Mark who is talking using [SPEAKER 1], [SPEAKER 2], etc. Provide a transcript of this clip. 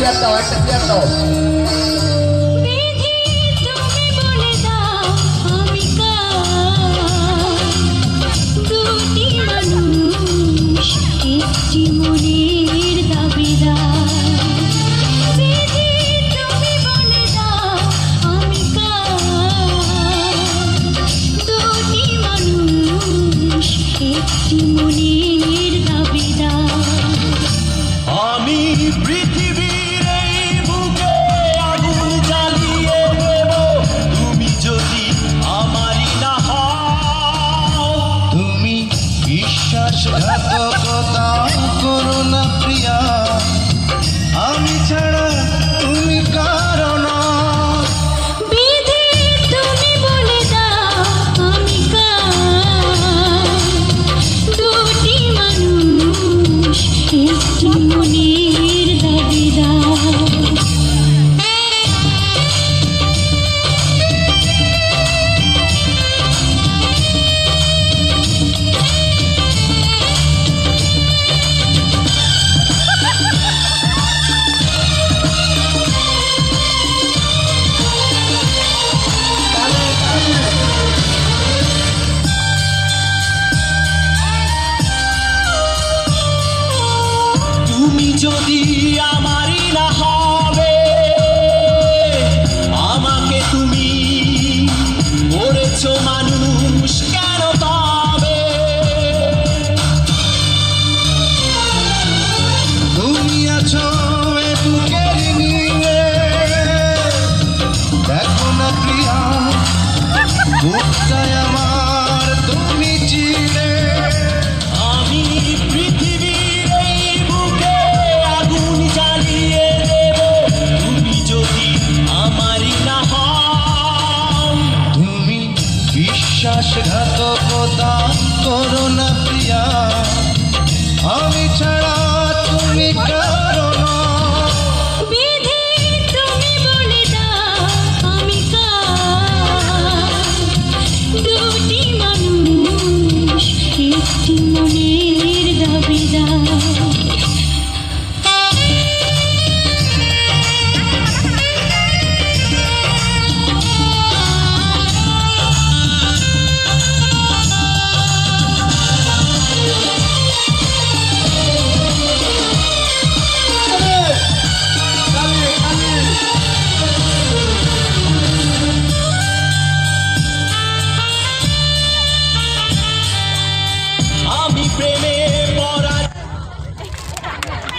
[SPEAKER 1] Chair দাও, একটা chair দাও।
[SPEAKER 2] আমি পৃথিবীর এই বুকে আগুন জ্বালিয়ে দেব, তুমি যদি আমারই না হও।
[SPEAKER 3] তুমি বিশ্বাসঘাতকতা করো না প্রিয়া, আমি ছাড়া তুমি কারো না।
[SPEAKER 2] তুমি যদি আমারই না হবে, আমাকে তুমি করেছো মানুষ কেন তবে?
[SPEAKER 3] তুমি আছো এ বুকের নিয়ে, দেখো না প্রিয়া বুকটায় আমার তুমি চিরে।
[SPEAKER 2] আমি পৃথিবীর এই বুকে আগুন জ্বালিয়ে দেব, তুমি যদি আমারই না হও।
[SPEAKER 3] তুমি বিশ্বাসঘাতকতা করো না প্রিয়া, আমি ছাড়া তুমি কারো না।
[SPEAKER 2] আমি প্রেমে